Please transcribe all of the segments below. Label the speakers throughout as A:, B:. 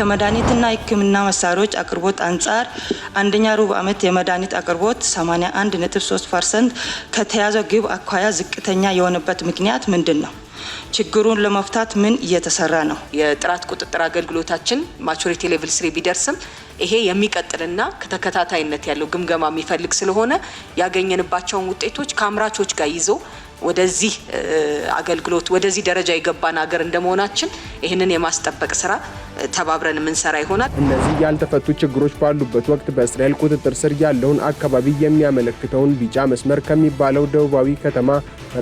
A: ከመድኃኒትና ሕክምና መሳሪያዎች አቅርቦት አንጻር አንደኛ ሩብ ዓመት የመድኃኒት አቅርቦት 81.3% ከተያዘው ግብ አኳያ ዝቅተኛ የሆነበት ምክንያት ምንድነው? ችግሩን ለመፍታት ምን እየተሰራ ነው?
B: የጥራት ቁጥጥር አገልግሎታችን ማቹሪቲ ሌቭል 3 ቢደርስም ይሄ የሚቀጥልና ከተከታታይነት ያለው ግምገማ የሚፈልግ ስለሆነ ያገኘንባቸውን ውጤቶች ከአምራቾች ጋር ይዞ ወደዚህ አገልግሎት ወደዚህ ደረጃ የገባን ሀገር እንደመሆናችን ይህንን የማስጠበቅ ስራ ተባብረን የምንሰራ ይሆናል።
C: እነዚህ ያልተፈቱ ችግሮች ባሉበት ወቅት በእስራኤል ቁጥጥር ስር ያለውን አካባቢ የሚያመለክተውን ቢጫ መስመር ከሚባለው ደቡባዊ ከተማ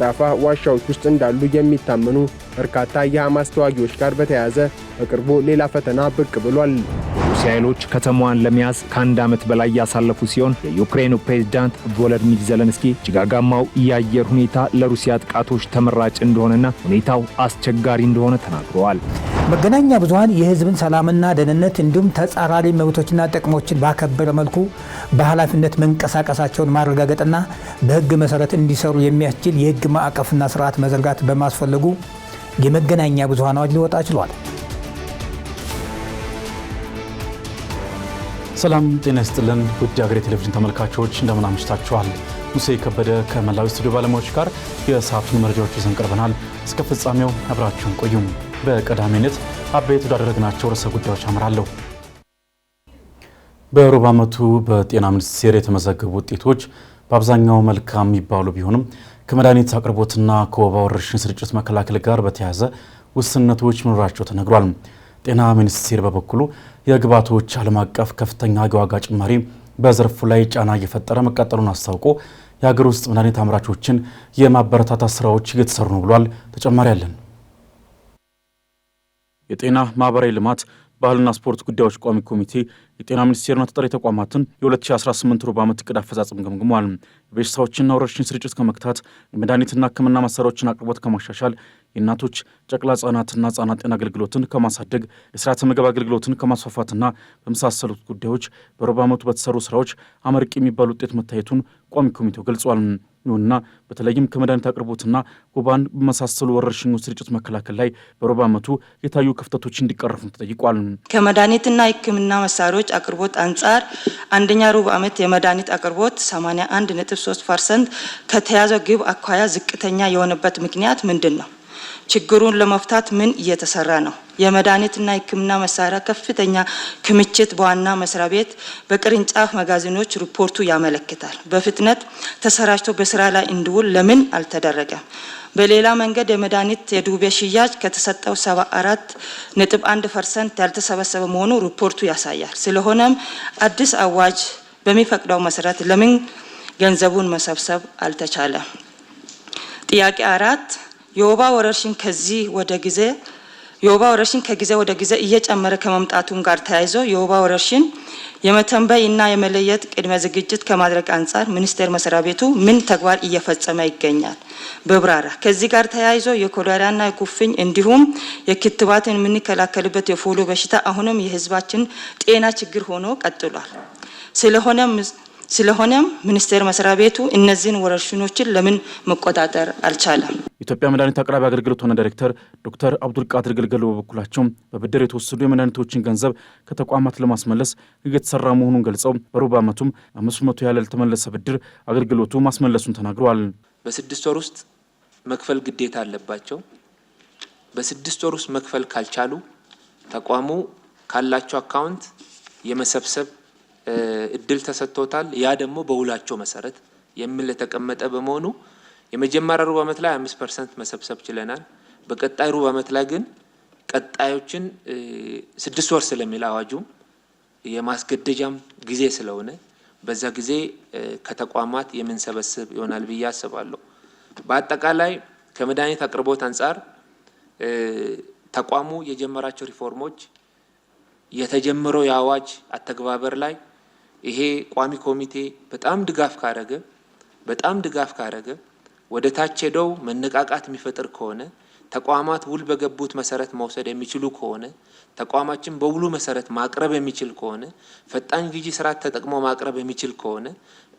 C: ራፋ ዋሻዎች ውስጥ እንዳሉ የሚታመኑ በርካታ የሐማስ ተዋጊዎች ጋር በተያያዘ በቅርቡ ሌላ ፈተና ብቅ ብሏል።
D: የሩሲያ ኃይሎች ከተማዋን ለመያዝ ከአንድ ዓመት በላይ ያሳለፉ ሲሆን የዩክሬኑ ፕሬዝዳንት ቮሎዲሚር ዜሌንስኪ ጭጋጋማው የአየር ሁኔታ ለሩሲያ ጥቃቶች ተመራጭ እንደሆነና ሁኔታው አስቸጋሪ እንደሆነ ተናግረዋል።
E: መገናኛ ብዙሃን የህዝብን ሰላምና ደህንነት እንዲሁም ተጻራሪ መብቶችና ጥቅሞችን ባከበረ መልኩ በኃላፊነት መንቀሳቀሳቸውን ማረጋገጥና በህግ መሰረት እንዲሰሩ የሚያስችል የህግ ማዕቀፍና ስርዓት መዘርጋት በማስፈለጉ የመገናኛ ብዙሃን አዋጅ ሊወጣ ችሏል።
F: ሰላም ጤና ይስጥልን ውድ የሀገሬ ቴሌቪዥን ተመልካቾች እንደምን አምሽታችኋል። ሙሴ ከበደ ከመላው ስቱዲዮ ባለሙያዎች ጋር የሰዓቱን መረጃዎች ይዘን ቀርበናል። እስከ ፍጻሜው አብራችሁን ቆዩም። በቀዳሚነት አበይት ወዳደረግናቸው ርዕሰ ጉዳዮች አመራለሁ። በሩብ ዓመቱ በጤና ሚኒስቴር የተመዘገቡ ውጤቶች በአብዛኛው መልካም የሚባሉ ቢሆንም ከመድኃኒት አቅርቦትና ከወባ ወረርሽኝ ስርጭት መከላከል ጋር በተያያዘ ውስንነቶች መኖራቸው ተነግሯል። ጤና ሚኒስቴር በበኩሉ የግብዓቶች ዓለም አቀፍ ከፍተኛ የዋጋ ጭማሪ በዘርፉ ላይ ጫና እየፈጠረ መቀጠሉን አስታውቆ የሀገር ውስጥ መድኃኒት አምራቾችን የማበረታታት ስራዎች እየተሰሩ ነው ብሏል። ተጨማሪ አለን። የጤና ማህበራዊ ልማት ባህልና ስፖርት ጉዳዮች ቋሚ ኮሚቴ የጤና ሚኒስቴርና ተጠሪ ተቋማትን የ2018 ሩብ ዓመት ዕቅድ አፈጻጸም ገምግሟል። የበሽታዎችና ወረርሽኝ ስርጭት ከመክታት የመድኃኒትና ሕክምና መሳሪያዎችን አቅርቦት ከማሻሻል የእናቶች ጨቅላ ህጻናትና ህጻናት ጤና አገልግሎትን ከማሳደግ የስርዓተ ምግብ አገልግሎትን ከማስፋፋትና በመሳሰሉት ጉዳዮች በሩብ ዓመቱ በተሰሩ ስራዎች አመርቂ የሚባል ውጤት መታየቱን ቋሚ ኮሚቴው ገልጿል። ይሁንና በተለይም ከመድኃኒት አቅርቦትና ወባን በመሳሰሉ ወረርሽኞች ስርጭት መከላከል ላይ በሩብ ዓመቱ የታዩ ክፍተቶች እንዲቀረፉ ተጠይቋል።
A: ከመድኃኒትና ሕክምና መሳሪያዎች አቅርቦት አንጻር አንደኛ ሩብ ዓመት የመድኃኒት አቅርቦት 81.3% ከተያዘው ግብ አኳያ ዝቅተኛ የሆነበት ምክንያት ምንድነው? ችግሩን ለመፍታት ምን እየተሰራ ነው? የመድኃኒትና ሕክምና መሳሪያ ከፍተኛ ክምችት በዋና መስሪያ ቤት በቅርንጫፍ መጋዘኖች ሪፖርቱ ያመለክታል። በፍጥነት ተሰራጭቶ በስራ ላይ እንዲውል ለምን አልተደረገም? በሌላ መንገድ የመድኃኒት የዱቤ ሽያጭ ከተሰጠው 74.1% ያልተሰበሰበ መሆኑ ሪፖርቱ ያሳያል። ስለሆነም አዲስ አዋጅ በሚፈቅደው መሰረት ለምን ገንዘቡን መሰብሰብ አልተቻለም? ጥያቄ 4 የወባ ወረርሽኝ ከጊዜ ወደ ጊዜ እየጨመረ ከመምጣቱም ጋር ተያይዞ የወባ ወረርሽኝ የመተንበይ እና የመለየት ቅድመ ዝግጅት ከማድረግ አንጻር ሚኒስቴር መስሪያ ቤቱ ምን ተግባር እየፈጸመ ይገኛል? በብራራ ከዚህ ጋር ተያይዞ የኮሌራና የኩፍኝ እንዲሁም የክትባትን የምንከላከልበት የፖሊዮ በሽታ አሁንም የህዝባችን ጤና ችግር ሆኖ ቀጥሏል። ስለሆነም ሚኒስቴር መስሪያ ቤቱ እነዚህን ወረርሽኞችን ለምን መቆጣጠር አልቻለም?
F: ኢትዮጵያ መድኃኒት አቅራቢ አገልግሎት ዋና ዳይሬክተር ዶክተር አብዱልቃድር ገልገሎ በበኩላቸው በብድር የተወሰዱ የመድኃኒቶችን ገንዘብ ከተቋማት ለማስመለስ እየተሰራ መሆኑን ገልጸው በሩብ ዓመቱም 500 ያህል ያልተመለሰ ብድር አገልግሎቱ ማስመለሱን ተናግረዋል።
G: በ6 ወር ውስጥ መክፈል ግዴታ አለባቸው። በ6 ወር ውስጥ መክፈል ካልቻሉ ተቋሙ ካላቸው አካውንት የመሰብሰብ እድል ተሰጥቶታል። ያ ደግሞ በውላቸው መሰረት የሚል ተቀመጠ በመሆኑ የመጀመሪያ ሩብ ዓመት ላይ 5% መሰብሰብ ችለናል። በቀጣይ ሩብ ዓመት ላይ ግን ቀጣዮችን 6 ወር ስለሚል አዋጁ የማስገደጃም ጊዜ ስለሆነ በዛ ጊዜ ከተቋማት የምንሰበስብ ይሆናል ብዬ አስባለሁ። በአጠቃላይ ከመድኃኒት አቅርቦት አንጻር ተቋሙ የጀመራቸው ሪፎርሞች የተጀመረው የአዋጅ አተግባበር ላይ ይሄ ቋሚ ኮሚቴ በጣም ድጋፍ ካረገ ወደ ታች ሄደው መነቃቃት የሚፈጥር ከሆነ ተቋማት ውል በገቡት መሰረት መውሰድ የሚችሉ ከሆነ ተቋማችን በውሉ መሰረት ማቅረብ የሚችል ከሆነ ፈጣን ግዢ ስርዓት ተጠቅሞ ማቅረብ የሚችል ከሆነ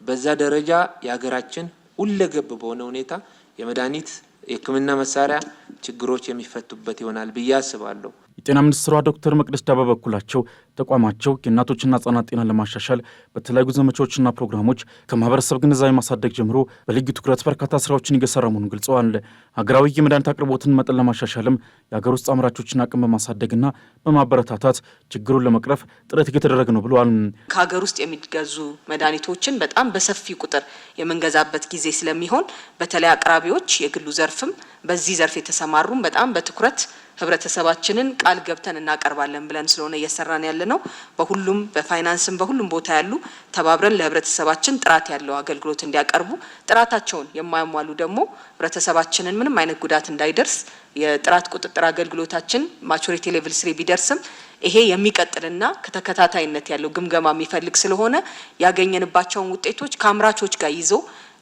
G: በዛ ደረጃ የሀገራችን ሁለገብ በሆነ ሁኔታ የመድኃኒት የሕክምና መሳሪያ ችግሮች የሚፈቱበት ይሆናል ብዬ አስባለሁ።
F: የጤና ሚኒስትሯ ዶክተር መቅደስ ዳባ በበኩላቸው ተቋማቸው የእናቶችና ህጻናት ጤናን ለማሻሻል በተለያዩ ዘመቻዎችና ፕሮግራሞች ከማህበረሰብ ግንዛቤ ማሳደግ ጀምሮ በልዩ ትኩረት በርካታ ስራዎችን እየሰራ መሆኑን ገልጸዋል። ሀገራዊ የመድኃኒት አቅርቦትን መጠን ለማሻሻልም የሀገር ውስጥ አምራቾችን አቅም በማሳደግና በማበረታታት ችግሩን ለመቅረፍ ጥረት እየተደረገ ነው ብለዋል።
B: ከሀገር ውስጥ የሚገዙ መድኃኒቶችን በጣም በሰፊ ቁጥር የምንገዛበት ጊዜ ስለሚሆን በተለይ አቅራቢዎች የግሉ ዘርፍም በዚህ ዘርፍ የተሰማሩም በጣም በትኩረት ህብረተሰባችንን ቃል ገብተን እናቀርባለን ብለን ስለሆነ እየሰራን ያለነው በሁሉም በፋይናንስም በሁሉም ቦታ ያሉ ተባብረን ለህብረተሰባችን ጥራት ያለው አገልግሎት እንዲያቀርቡ ጥራታቸውን የማያሟሉ ደግሞ ህብረተሰባችንን ምንም አይነት ጉዳት እንዳይደርስ የጥራት ቁጥጥር አገልግሎታችን ማቹሪቲ ሌቭል 3 ቢደርስም ይሄ የሚቀጥልና ከተከታታይነት ያለው ግምገማ የሚፈልግ ስለሆነ ያገኘንባቸውን ውጤቶች ከአምራቾች ጋር ይዞ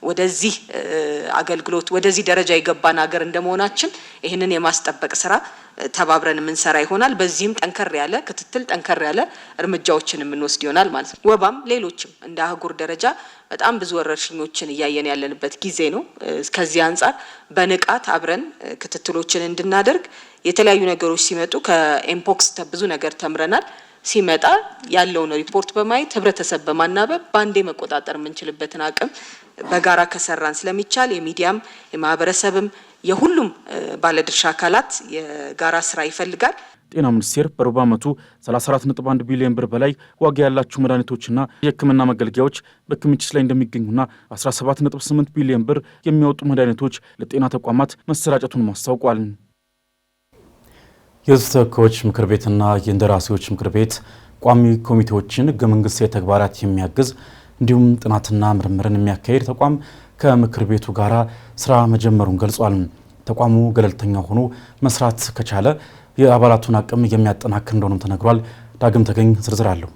B: ወደዚህ አገልግሎት ወደዚህ ደረጃ የገባን ሀገር እንደመሆናችን ይህንን የማስጠበቅ ስራ ተባብረን የምንሰራ ይሆናል። በዚህም ጠንከር ያለ ክትትል ጠንከር ያለ እርምጃዎችን የምንወስድ ይሆናል ማለት ነው። ወባም ሌሎችም እንደ አህጉር ደረጃ በጣም ብዙ ወረርሽኞችን እያየን ያለንበት ጊዜ ነው። ከዚህ አንጻር በንቃት አብረን ክትትሎችን እንድናደርግ የተለያዩ ነገሮች ሲመጡ ከኤምፖክስ ብዙ ነገር ተምረናል። ሲመጣ ያለውን ሪፖርት በማየት ህብረተሰብ በማናበብ ባንዴ መቆጣጠር የምንችልበትን አቅም በጋራ ከሰራን ስለሚቻል የሚዲያም የማህበረሰብም የሁሉም ባለድርሻ አካላት የጋራ ስራ ይፈልጋል።
F: ጤና ሚኒስቴር በሩብ ዓመቱ 34.1 ቢሊዮን ብር በላይ ዋጋ ያላቸው መድኃኒቶችና የህክምና መገልገያዎች በክምችት ላይ እንደሚገኙና 17.8 ቢሊዮን ብር የሚያወጡ መድኃኒቶች ለጤና ተቋማት መሰራጨቱን ማስታውቋል። የህዝብ ተወካዮች ምክር ቤትና የእንደራሴዎች ምክር ቤት ቋሚ ኮሚቴዎችን ህገ መንግስታዊ ተግባራት የሚያግዝ እንዲሁም ጥናትና ምርምርን የሚያካሄድ ተቋም ከምክር ቤቱ ጋር ስራ መጀመሩን ገልጿል። ተቋሙ ገለልተኛ ሆኖ መስራት ከቻለ የአባላቱን አቅም የሚያጠናክር እንደሆነም ተነግሯል። ዳግም ተገኝ ዝርዝር አለው።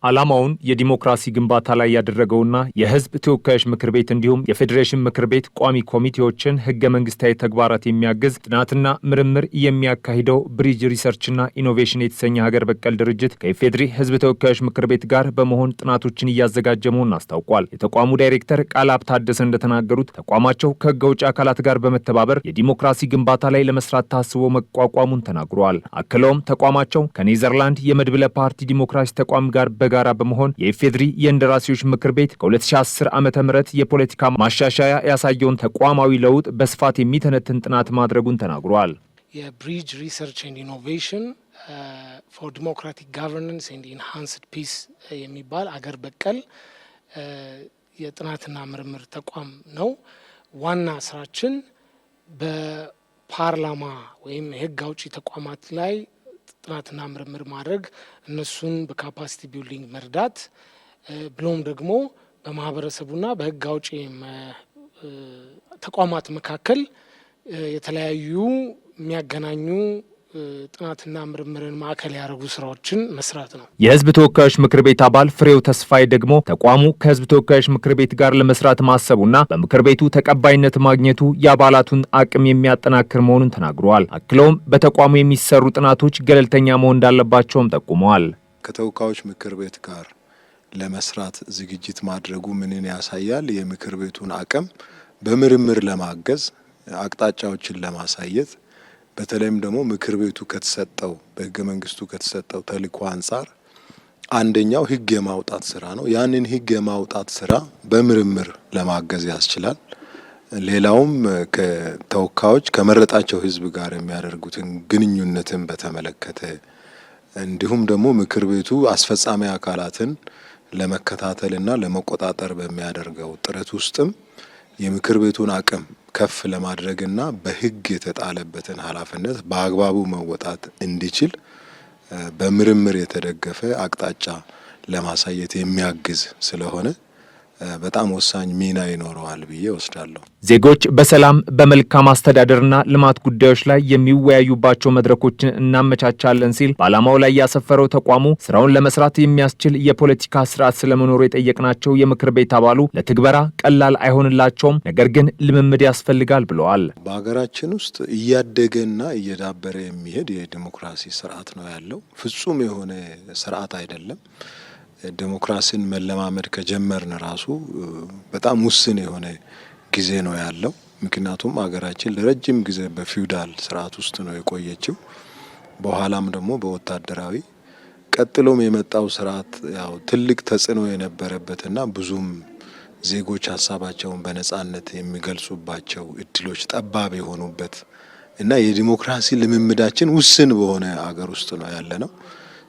D: ዓላማውን የዲሞክራሲ ግንባታ ላይ ያደረገውና የህዝብ ተወካዮች ምክር ቤት እንዲሁም የፌዴሬሽን ምክር ቤት ቋሚ ኮሚቴዎችን ህገ መንግስታዊ ተግባራት የሚያግዝ ጥናትና ምርምር የሚያካሂደው ብሪጅ ሪሰርችና ኢኖቬሽን የተሰኘ ሀገር በቀል ድርጅት ከኢፌዴሪ ህዝብ ተወካዮች ምክር ቤት ጋር በመሆን ጥናቶችን እያዘጋጀ መሆኑን አስታውቋል። የተቋሙ ዳይሬክተር ቃልአብ ታደሰ እንደተናገሩት ተቋማቸው ከህገ ውጭ አካላት ጋር በመተባበር የዲሞክራሲ ግንባታ ላይ ለመስራት ታስቦ መቋቋሙን ተናግረዋል። አክለውም ተቋማቸው ከኔዘርላንድ የመድብለ ፓርቲ ዲሞክራሲ ተቋም ጋር ጋራ በመሆን የኢፌድሪ የእንደራሴዎች ምክር ቤት ከ2010 ዓመተ ምህረት የፖለቲካ ማሻሻያ ያሳየውን ተቋማዊ ለውጥ በስፋት የሚተነትን ጥናት ማድረጉን ተናግሯል።
H: የብሪጅ ሪሰርች ኤንድ ኢኖቬሽን ፎር ዲሞክራቲክ ጋቨርናንስ ኤንድ ኢንሃንስድ ፒስ የሚባል አገር በቀል የጥናትና ምርምር ተቋም ነው። ዋና ስራችን በፓርላማ ወይም የህግ አውጪ ተቋማት ላይ ጥናትና ምርምር ማድረግ፣ እነሱን በካፓሲቲ ቢልዲንግ መርዳት፣ ብሎም ደግሞ በማህበረሰቡና በህግ አውጪ ተቋማት መካከል የተለያዩ የሚያገናኙ ጥናትና ምርምርን ማዕከል ያደረጉ ስራዎችን መስራት ነው።
D: የህዝብ ተወካዮች ምክር ቤት አባል ፍሬው ተስፋዬ ደግሞ ተቋሙ ከህዝብ ተወካዮች ምክር ቤት ጋር ለመስራት ማሰቡና በምክር ቤቱ ተቀባይነት ማግኘቱ የአባላቱን አቅም የሚያጠናክር መሆኑን ተናግረዋል። አክለውም በተቋሙ የሚሰሩ ጥናቶች ገለልተኛ መሆን እንዳለባቸውም ጠቁመዋል።
I: ከተወካዮች ምክር ቤት ጋር ለመስራት ዝግጅት ማድረጉ ምንን ያሳያል? የምክር ቤቱን አቅም በምርምር ለማገዝ አቅጣጫዎችን ለማሳየት በተለይም ደግሞ ምክር ቤቱ ከተሰጠው በህገ መንግስቱ ከተሰጠው ተልዕኮ አንጻር አንደኛው ህግ የማውጣት ስራ ነው። ያንን ህግ የማውጣት ስራ በምርምር ለማገዝ ያስችላል። ሌላውም ከተወካዮች ከመረጣቸው ህዝብ ጋር የሚያደርጉትን ግንኙነትን በተመለከተ እንዲሁም ደግሞ ምክር ቤቱ አስፈጻሚ አካላትን ለመከታተልና ለመቆጣጠር በሚያደርገው ጥረት ውስጥም የምክር ቤቱን አቅም ከፍ ለማድረግና በህግ የተጣለበትን ኃላፊነት በአግባቡ መወጣት እንዲችል በምርምር የተደገፈ አቅጣጫ ለማሳየት የሚያግዝ ስለሆነ በጣም ወሳኝ ሚና ይኖረዋል ብዬ ወስዳለሁ።
D: ዜጎች በሰላም በመልካም አስተዳደርና ልማት ጉዳዮች ላይ የሚወያዩባቸው መድረኮችን እናመቻቻለን ሲል በዓላማው ላይ ያሰፈረው ተቋሙ ስራውን ለመስራት የሚያስችል የፖለቲካ ስርዓት ስለመኖሩ የጠየቅናቸው የምክር ቤት አባሉ ለትግበራ ቀላል አይሆንላቸውም፣ ነገር ግን ልምምድ ያስፈልጋል ብለዋል።
I: በሀገራችን ውስጥ እያደገና እየዳበረ የሚሄድ የዲሞክራሲ ስርዓት ነው ያለው። ፍጹም የሆነ ስርዓት አይደለም። ዲሞክራሲን መለማመድ ከጀመርን ራሱ በጣም ውስን የሆነ ጊዜ ነው ያለው። ምክንያቱም ሀገራችን ለረጅም ጊዜ በፊውዳል ስርዓት ውስጥ ነው የቆየችው። በኋላም ደግሞ በወታደራዊ ቀጥሎም የመጣው ስርዓት ያው ትልቅ ተጽዕኖ የነበረበትና ብዙም ዜጎች ሀሳባቸውን በነጻነት የሚገልጹባቸው እድሎች ጠባብ የሆኑበት እና የዲሞክራሲ ልምምዳችን ውስን በሆነ ሀገር ውስጥ ነው ያለነው።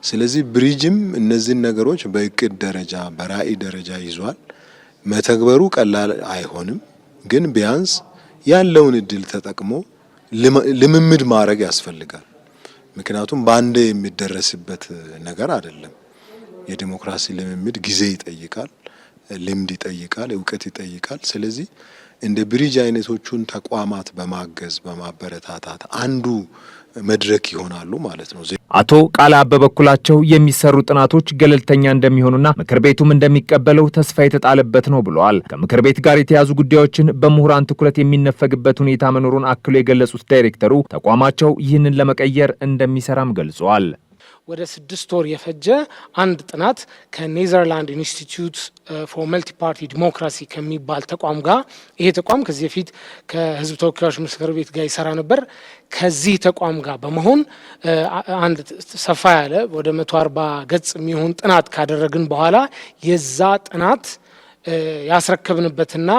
I: ስለዚህ ብሪጅም እነዚህን ነገሮች በእቅድ ደረጃ በራዕይ ደረጃ ይዟል። መተግበሩ ቀላል አይሆንም፣ ግን ቢያንስ ያለውን እድል ተጠቅሞ ልምምድ ማድረግ ያስፈልጋል። ምክንያቱም በአንዴ የሚደረስበት ነገር አይደለም። የዲሞክራሲ ልምምድ ጊዜ ይጠይቃል፣ ልምድ ይጠይቃል፣ እውቀት ይጠይቃል። ስለዚህ እንደ ብሪጅ አይነቶቹን ተቋማት በማገዝ በማበረታታት አንዱ መድረክ ይሆናሉ ማለት ነው።
D: አቶ ቃላ በበኩላቸው የሚሰሩ ጥናቶች ገለልተኛ እንደሚሆኑና ምክር ቤቱም እንደሚቀበለው ተስፋ የተጣለበት ነው ብለዋል። ከምክር ቤት ጋር የተያዙ ጉዳዮችን በምሁራን ትኩረት የሚነፈግበት ሁኔታ መኖሩን አክሎ የገለጹት ዳይሬክተሩ ተቋማቸው ይህንን ለመቀየር እንደሚሰራም ገልጸዋል።
H: ወደ 6 ወር የፈጀ አንድ ጥናት ከኔዘርላንድ ኢንስቲትዩት ፎር መልቲ ፓርቲ ዲሞክራሲ ከሚባል ተቋም ጋር ይሄ ተቋም ከዚህ በፊት ከህዝብ ተወካዮች ምክር ቤት ጋር ይሰራ ነበር። ከዚህ ተቋም ጋር በመሆን አንድ ሰፋ ያለ ወደ 140 ገጽ የሚሆን ጥናት ካደረግን በኋላ የዛ ጥናት ያስረከብንበትና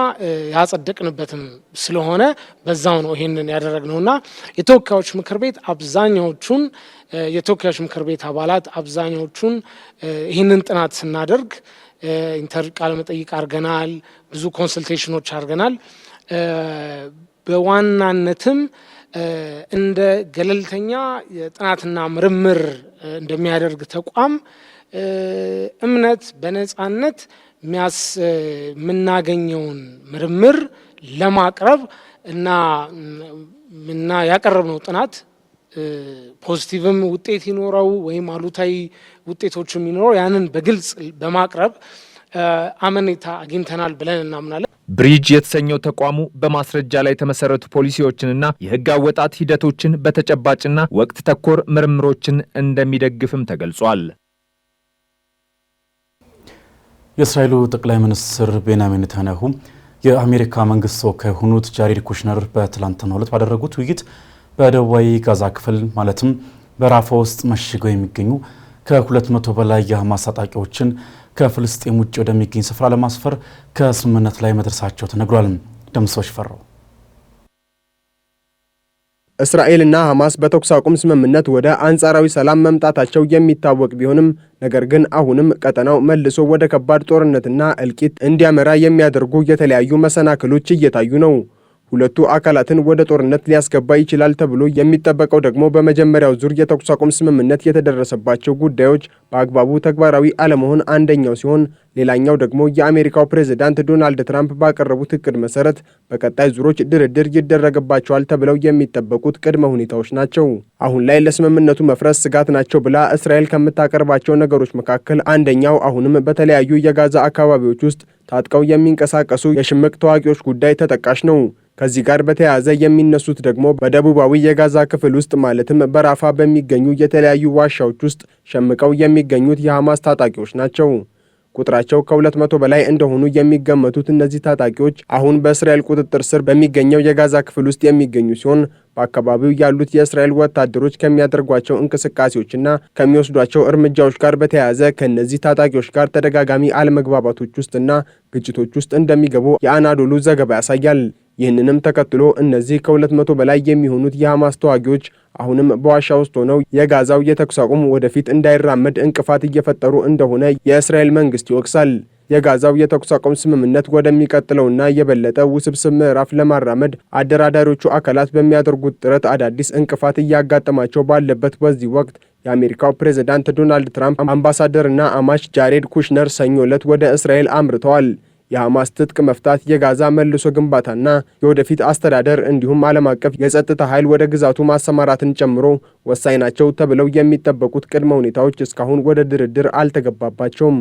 H: ያጸደቅንበትም ስለሆነ በዛው ነው ይሄንን ያደረግነውና የተወካዮች ምክር ቤት አብዛኛዎቹን የተወካዮች ምክር ቤት አባላት አብዛኛዎቹን ይህንን ጥናት ስናደርግ ቃለ መጠይቅ አድርገናል፣ ብዙ ኮንሰልቴሽኖች አድርገናል። በዋናነትም እንደ ገለልተኛ የጥናትና ምርምር እንደሚያደርግ ተቋም እምነት በነጻነት የምናገኘውን ምርምር ለማቅረብ እና ያቀረብነው ጥናት ፖዚቲቭም ውጤት ይኖረው ወይም አሉታዊ ውጤቶችም ይኖረው ያንን በግልጽ በማቅረብ አመኔታ አግኝተናል ብለን እናምናለን።
D: ብሪጅ የተሰኘው ተቋሙ በማስረጃ ላይ የተመሰረቱ ፖሊሲዎችንና የሕግ አወጣት ሂደቶችን በተጨባጭና ወቅት ተኮር ምርምሮችን እንደሚደግፍም ተገልጿል።
F: የእስራኤሉ ጠቅላይ ሚኒስትር ቤንያሚን ኔታንያሁ የአሜሪካ መንግስት ተወካይ የሆኑት ጃሬድ ኩሽነር በትላንትናው ዕለት ባደረጉት ውይይት በደቡባዊ ጋዛ ክፍል ማለትም በራፋ ውስጥ መሽገው የሚገኙ ከ200 በላይ የሐማስ ታጣቂዎችን ከፍልስጤም ውጭ ወደሚገኝ ስፍራ ለማስፈር ከስምምነት ላይ መድረሳቸው ተነግሯል። ደምሶች ፈራው
C: እስራኤልና ሐማስ በተኩስ አቁም ስምምነት ወደ አንጻራዊ ሰላም መምጣታቸው የሚታወቅ ቢሆንም ነገር ግን አሁንም ቀጠናው መልሶ ወደ ከባድ ጦርነትና እልቂት እንዲያመራ የሚያደርጉ የተለያዩ መሰናክሎች እየታዩ ነው። ሁለቱ አካላትን ወደ ጦርነት ሊያስገባ ይችላል ተብሎ የሚጠበቀው ደግሞ በመጀመሪያው ዙር የተኩስ አቁም ስምምነት የተደረሰባቸው ጉዳዮች በአግባቡ ተግባራዊ አለመሆን አንደኛው ሲሆን፣ ሌላኛው ደግሞ የአሜሪካው ፕሬዝዳንት ዶናልድ ትራምፕ ባቀረቡት እቅድ መሰረት በቀጣይ ዙሮች ድርድር ይደረግባቸዋል ተብለው የሚጠበቁት ቅድመ ሁኔታዎች ናቸው። አሁን ላይ ለስምምነቱ መፍረስ ስጋት ናቸው ብላ እስራኤል ከምታቀርባቸው ነገሮች መካከል አንደኛው አሁንም በተለያዩ የጋዛ አካባቢዎች ውስጥ ታጥቀው የሚንቀሳቀሱ የሽምቅ ተዋጊዎች ጉዳይ ተጠቃሽ ነው። ከዚህ ጋር በተያያዘ የሚነሱት ደግሞ በደቡባዊ የጋዛ ክፍል ውስጥ ማለትም በራፋ በሚገኙ የተለያዩ ዋሻዎች ውስጥ ሸምቀው የሚገኙት የሐማስ ታጣቂዎች ናቸው። ቁጥራቸው ከ200 በላይ እንደሆኑ የሚገመቱት እነዚህ ታጣቂዎች አሁን በእስራኤል ቁጥጥር ስር በሚገኘው የጋዛ ክፍል ውስጥ የሚገኙ ሲሆን በአካባቢው ያሉት የእስራኤል ወታደሮች ከሚያደርጓቸው እንቅስቃሴዎችና ከሚወስዷቸው እርምጃዎች ጋር በተያያዘ ከእነዚህ ታጣቂዎች ጋር ተደጋጋሚ አለመግባባቶች ውስጥና ግጭቶች ውስጥ እንደሚገቡ የአናዶሉ ዘገባ ያሳያል። ይህንንም ተከትሎ እነዚህ ከ200 በላይ የሚሆኑት የሐማስ ተዋጊዎች አሁንም በዋሻ ውስጥ ሆነው የጋዛው የተኩስ አቁም ወደፊት እንዳይራመድ እንቅፋት እየፈጠሩ እንደሆነ የእስራኤል መንግስት ይወቅሳል። የጋዛው የተኩስ አቁም ስምምነት ወደሚቀጥለውና የበለጠ ውስብስብ ምዕራፍ ለማራመድ አደራዳሪዎቹ አካላት በሚያደርጉት ጥረት አዳዲስ እንቅፋት እያጋጠማቸው ባለበት በዚህ ወቅት የአሜሪካው ፕሬዝዳንት ዶናልድ ትራምፕ አምባሳደርና አማች ጃሬድ ኩሽነር ሰኞ ዕለት ወደ እስራኤል አምርተዋል። የሐማስ ትጥቅ መፍታት፣ የጋዛ መልሶ ግንባታና የወደፊት አስተዳደር እንዲሁም ዓለም አቀፍ የጸጥታ ኃይል ወደ ግዛቱ ማሰማራትን ጨምሮ ወሳኝ ናቸው ተብለው የሚጠበቁት ቅድመ ሁኔታዎች እስካሁን ወደ ድርድር አልተገባባቸውም።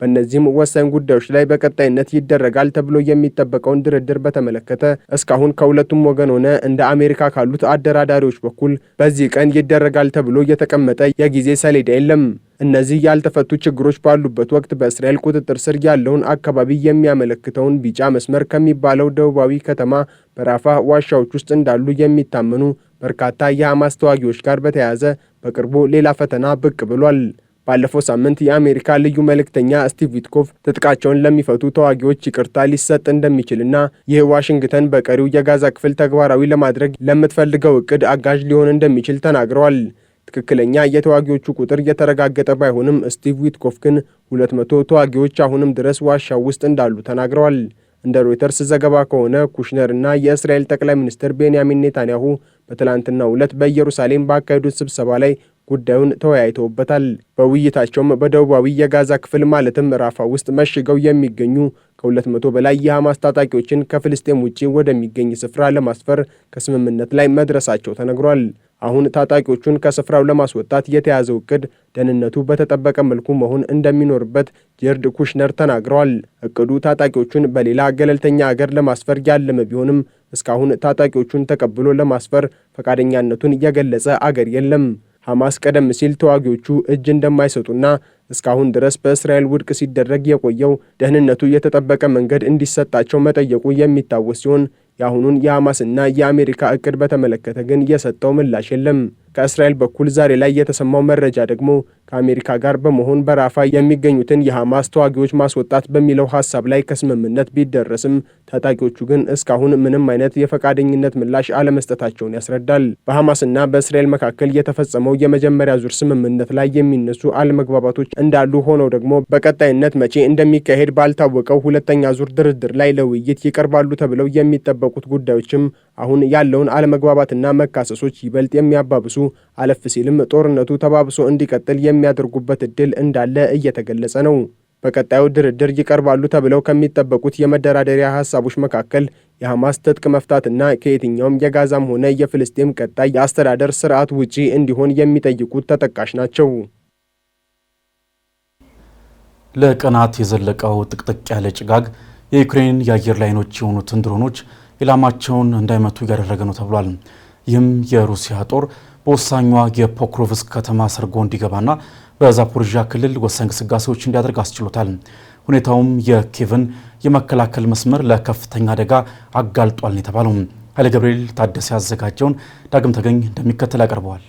C: በእነዚህም ወሳኝ ጉዳዮች ላይ በቀጣይነት ይደረጋል ተብሎ የሚጠበቀውን ድርድር በተመለከተ እስካሁን ከሁለቱም ወገን ሆነ እንደ አሜሪካ ካሉት አደራዳሪዎች በኩል በዚህ ቀን ይደረጋል ተብሎ የተቀመጠ የጊዜ ሰሌዳ የለም። እነዚህ ያልተፈቱ ችግሮች ባሉበት ወቅት በእስራኤል ቁጥጥር ስር ያለውን አካባቢ የሚያመለክተውን ቢጫ መስመር ከሚባለው ደቡባዊ ከተማ በራፋ ዋሻዎች ውስጥ እንዳሉ የሚታመኑ በርካታ የሐማስ ተዋጊዎች ጋር በተያያዘ በቅርቡ ሌላ ፈተና ብቅ ብሏል። ባለፈው ሳምንት የአሜሪካ ልዩ መልእክተኛ ስቲቭ ዊትኮፍ ትጥቃቸውን ለሚፈቱ ተዋጊዎች ይቅርታ ሊሰጥ እንደሚችልና ይህ ዋሽንግተን በቀሪው የጋዛ ክፍል ተግባራዊ ለማድረግ ለምትፈልገው እቅድ አጋዥ ሊሆን እንደሚችል ተናግረዋል። ትክክለኛ የተዋጊዎቹ ቁጥር የተረጋገጠ ባይሆንም ስቲቭ ዊትኮፍ ግን 200 ተዋጊዎች አሁንም ድረስ ዋሻው ውስጥ እንዳሉ ተናግረዋል። እንደ ሮይተርስ ዘገባ ከሆነ ኩሽነር እና የእስራኤል ጠቅላይ ሚኒስትር ቤንያሚን ኔታንያሁ በትላንትናው ዕለት በኢየሩሳሌም ባካሄዱት ስብሰባ ላይ ጉዳዩን ተወያይተውበታል። በውይይታቸውም በደቡባዊ የጋዛ ክፍል ማለትም ራፋ ውስጥ መሽገው የሚገኙ ከ200 በላይ የሐማስ ታጣቂዎችን ከፍልስጤም ውጪ ወደሚገኝ ስፍራ ለማስፈር ከስምምነት ላይ መድረሳቸው ተነግሯል። አሁን ታጣቂዎቹን ከስፍራው ለማስወጣት የተያዘው እቅድ ደህንነቱ በተጠበቀ መልኩ መሆን እንደሚኖርበት ጄርድ ኩሽነር ተናግረዋል። እቅዱ ታጣቂዎቹን በሌላ ገለልተኛ አገር ለማስፈር ያለመ ቢሆንም እስካሁን ታጣቂዎቹን ተቀብሎ ለማስፈር ፈቃደኛነቱን የገለጸ አገር የለም። ሐማስ ቀደም ሲል ተዋጊዎቹ እጅ እንደማይሰጡና እስካሁን ድረስ በእስራኤል ውድቅ ሲደረግ የቆየው ደህንነቱ የተጠበቀ መንገድ እንዲሰጣቸው መጠየቁ የሚታወስ ሲሆን የአሁኑን የሐማስና የአሜሪካ እቅድ በተመለከተ ግን የሰጠው ምላሽ የለም። ከእስራኤል በኩል ዛሬ ላይ የተሰማው መረጃ ደግሞ ከአሜሪካ ጋር በመሆን በራፋ የሚገኙትን የሐማስ ተዋጊዎች ማስወጣት በሚለው ሐሳብ ላይ ከስምምነት ቢደረስም ታጣቂዎቹ ግን እስካሁን ምንም አይነት የፈቃደኝነት ምላሽ አለመስጠታቸውን ያስረዳል። በሐማስና በእስራኤል መካከል የተፈጸመው የመጀመሪያ ዙር ስምምነት ላይ የሚነሱ አለመግባባቶች እንዳሉ ሆነው ደግሞ በቀጣይነት መቼ እንደሚካሄድ ባልታወቀው ሁለተኛ ዙር ድርድር ላይ ለውይይት ይቀርባሉ ተብለው የሚጠበቁት ጉዳዮችም አሁን ያለውን አለመግባባትና መካሰሶች ይበልጥ የሚያባብሱ አለፍ ሲልም ጦርነቱ ተባብሶ እንዲቀጥል የሚያደርጉበት እድል እንዳለ እየተገለጸ ነው። በቀጣዩ ድርድር ይቀርባሉ ተብለው ከሚጠበቁት የመደራደሪያ ሐሳቦች መካከል የሐማስ ትጥቅ መፍታትና ከየትኛውም የጋዛም ሆነ የፍልስጤም ቀጣይ የአስተዳደር ስርዓት ውጪ እንዲሆን የሚጠይቁት ተጠቃሽ ናቸው።
F: ለቀናት የዘለቀው ጥቅጥቅ ያለ ጭጋግ የዩክሬን የአየር ላይኖች የሆኑትን ድሮኖች ኢላማቸውን እንዳይመቱ እያደረገ ነው ተብሏል። ይህም የሩሲያ ጦር በወሳኟ የፖክሮቭስክ ከተማ ሰርጎ እንዲገባና በዛፖሪዣ ክልል ወሳኝ ግስጋሴዎች እንዲያደርግ አስችሎታል። ሁኔታውም የኪየቭን የመከላከል መስመር ለከፍተኛ አደጋ አጋልጧል ነው የተባለው። ኃይለ ገብርኤል ታደሰ ያዘጋጀውን ዳግም ተገኝ እንደሚከተል ያቀርበዋል።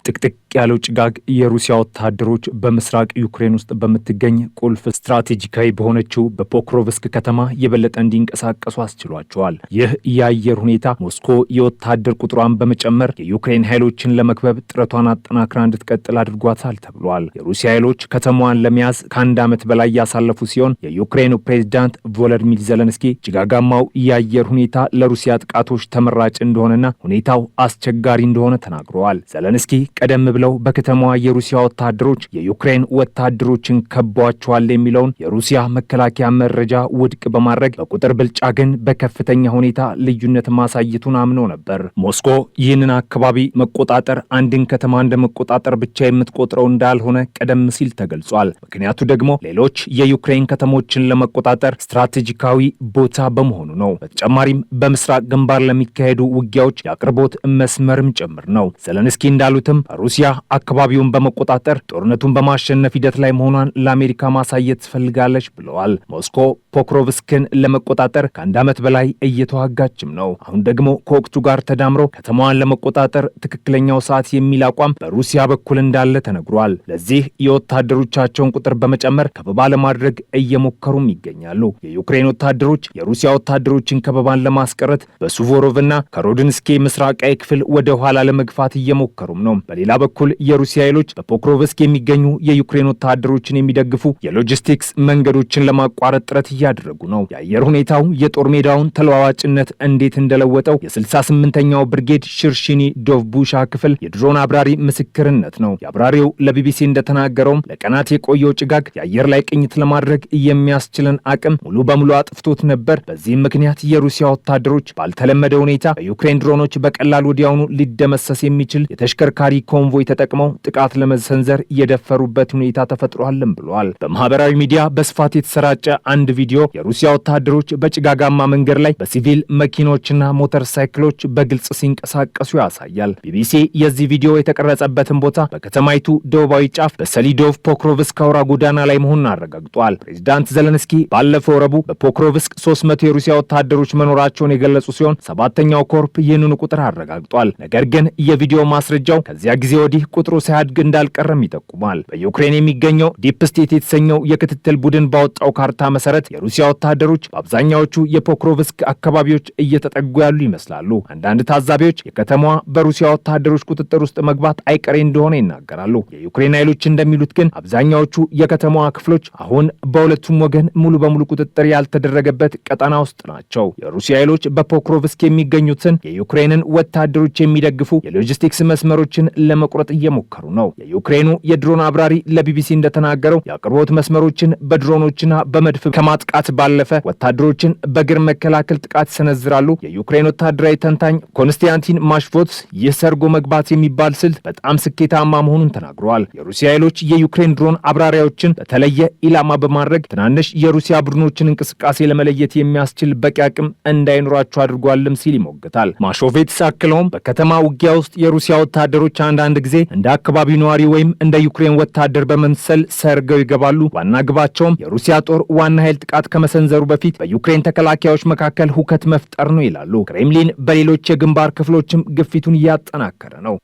D: ጥቅጥቅ ያለው ጭጋግ የሩሲያ ወታደሮች በምስራቅ ዩክሬን ውስጥ በምትገኝ ቁልፍ ስትራቴጂካዊ በሆነችው በፖክሮቭስክ ከተማ የበለጠ እንዲንቀሳቀሱ አስችሏቸዋል። ይህ የአየር ሁኔታ ሞስኮ የወታደር ቁጥሯን በመጨመር የዩክሬን ኃይሎችን ለመክበብ ጥረቷን አጠናክራ እንድትቀጥል አድርጓታል ተብሏል። የሩሲያ ኃይሎች ከተማዋን ለመያዝ ከአንድ ዓመት በላይ ያሳለፉ ሲሆን የዩክሬኑ ፕሬዝዳንት ቮሎዲሚር ዘለንስኪ ጭጋጋማው የአየር ሁኔታ ለሩሲያ ጥቃቶች ተመራጭ እንደሆነና ሁኔታው አስቸጋሪ እንደሆነ ተናግረዋል። ዘለንስኪ ቀደም ብለው በከተማዋ የሩሲያ ወታደሮች የዩክሬን ወታደሮችን ከቧቸዋል የሚለውን የሩሲያ መከላከያ መረጃ ውድቅ በማድረግ በቁጥር ብልጫ ግን በከፍተኛ ሁኔታ ልዩነት ማሳየቱን አምኖ ነበር። ሞስኮ ይህንን አካባቢ መቆጣጠር አንድን ከተማ እንደ መቆጣጠር ብቻ የምትቆጥረው እንዳልሆነ ቀደም ሲል ተገልጿል። ምክንያቱ ደግሞ ሌሎች የዩክሬን ከተሞችን ለመቆጣጠር ስትራቴጂካዊ ቦታ በመሆኑ ነው። በተጨማሪም በምስራቅ ግንባር ለሚካሄዱ ውጊያዎች የአቅርቦት መስመርም ጭምር ነው። ዘለንስኪ እንዳሉትም ሩሲያ አካባቢውን በመቆጣጠር ጦርነቱን በማሸነፍ ሂደት ላይ መሆኗን ለአሜሪካ ማሳየት ትፈልጋለች ብለዋል። ሞስኮ ፖክሮቭስክን ለመቆጣጠር ከአንድ ዓመት በላይ እየተዋጋችም ነው። አሁን ደግሞ ከወቅቱ ጋር ተዳምሮ ከተማዋን ለመቆጣጠር ትክክለኛው ሰዓት የሚል አቋም በሩሲያ በኩል እንዳለ ተነግሯል። ለዚህ የወታደሮቻቸውን ቁጥር በመጨመር ከበባ ለማድረግ እየሞከሩም ይገኛሉ። የዩክሬን ወታደሮች የሩሲያ ወታደሮችን ከበባን ለማስቀረት በሱቮሮቭና ከሮድንስኪ ምስራቃዊ ክፍል ወደ ኋላ ለመግፋት እየሞከሩም ነው። በሌላ በኩል የሩሲያ ኃይሎች በፖክሮቭስክ የሚገኙ የዩክሬን ወታደሮችን የሚደግፉ የሎጂስቲክስ መንገዶችን ለማቋረጥ ጥረት እያደረጉ ነው። የአየር ሁኔታው የጦር ሜዳውን ተለዋዋጭነት እንዴት እንደለወጠው የ68ኛው ብርጌድ ሽርሽኒ ዶቭቡሻ ክፍል የድሮን አብራሪ ምስክርነት ነው። የአብራሪው ለቢቢሲ እንደተናገረውም ለቀናት የቆየው ጭጋግ የአየር ላይ ቅኝት ለማድረግ የሚያስችለን አቅም ሙሉ በሙሉ አጥፍቶት ነበር። በዚህም ምክንያት የሩሲያ ወታደሮች ባልተለመደ ሁኔታ በዩክሬን ድሮኖች በቀላል ወዲያውኑ ሊደመሰስ የሚችል የተሽከርካሪ ኮንቮይ ተጠቅመው ጥቃት ለመሰንዘር የደፈሩበት ሁኔታ ተፈጥሯልም ብሏል። በማህበራዊ ሚዲያ በስፋት የተሰራጨ አንድ ቪዲዮ የሩሲያ ወታደሮች በጭጋጋማ መንገድ ላይ በሲቪል መኪኖችና ሞተር ሳይክሎች በግልጽ ሲንቀሳቀሱ ያሳያል። ቢቢሲ የዚህ ቪዲዮ የተቀረጸበትን ቦታ በከተማይቱ ደቡባዊ ጫፍ በሰሊዶቭ ፖክሮቭስክ አውራ ጎዳና ላይ መሆኑን አረጋግጧል። ፕሬዚዳንት ዘለንስኪ ባለፈው ረቡዕ በፖክሮቭስክ 300 የሩሲያ ወታደሮች መኖራቸውን የገለጹ ሲሆን ሰባተኛው ኮርፕ ይህንኑ ቁጥር አረጋግጧል። ነገር ግን የቪዲዮ ማስረጃው ከዚያ ጊዜ ወዲህ ቁጥሩ ሳያድግ እንዳልቀረም ይጠቁማል። በዩክሬን የሚገኘው ዲፕ ስቴት የተሰኘው የክትትል ቡድን ባወጣው ካርታ መሰረት የሩሲያ ወታደሮች በአብዛኛዎቹ የፖክሮቭስክ አካባቢዎች እየተጠጉ ያሉ ይመስላሉ። አንዳንድ ታዛቢዎች የከተማዋ በሩሲያ ወታደሮች ቁጥጥር ውስጥ መግባት አይቀሬ እንደሆነ ይናገራሉ። የዩክሬን ኃይሎች እንደሚሉት ግን አብዛኛዎቹ የከተማዋ ክፍሎች አሁን በሁለቱም ወገን ሙሉ በሙሉ ቁጥጥር ያልተደረገበት ቀጠና ውስጥ ናቸው። የሩሲያ ኃይሎች በፖክሮቭስክ የሚገኙትን የዩክሬንን ወታደሮች የሚደግፉ የሎጂስቲክስ መስመሮችን ለመቁረጥ እየሞከሩ ነው። የዩክሬኑ የድሮን አብራሪ ለቢቢሲ እንደተናገረው የአቅርቦት መስመሮችን በድሮኖችና በመድፍ ከማጥቃት ባለፈ ወታደሮችን በእግር መከላከል ጥቃት ይሰነዝራሉ። የዩክሬን ወታደራዊ ተንታኝ ኮንስታንቲን ማሽቮትስ ይህ ሰርጎ መግባት የሚባል ስልት በጣም ስኬታማ መሆኑን ተናግረዋል። የሩሲያ ኃይሎች የዩክሬን ድሮን አብራሪዎችን በተለየ ኢላማ በማድረግ ትናንሽ የሩሲያ ቡድኖችን እንቅስቃሴ ለመለየት የሚያስችል በቂ አቅም እንዳይኖራቸው አድርጓልም ሲል ይሞግታል። ማሾቬትስ አክለውም በከተማ ውጊያ ውስጥ የሩሲያ ወታደሮች አንዳንድ ጊዜ እንደ አካባቢው ነዋሪ ወይም እንደ ዩክሬን ወታደር በመምሰል ሰርገው ይገባሉ። ዋና ግባቸውም የሩሲያ ጦር ዋና ኃይል ጥቃት ከመሰንዘሩ በፊት በዩክሬን ተከላካዮች መካከል ሁከት መፍጠር ነው ይላሉ። ክሬምሊን በሌሎች የግንባር ክፍሎችም ግፊቱን እያጠናከረ ነው።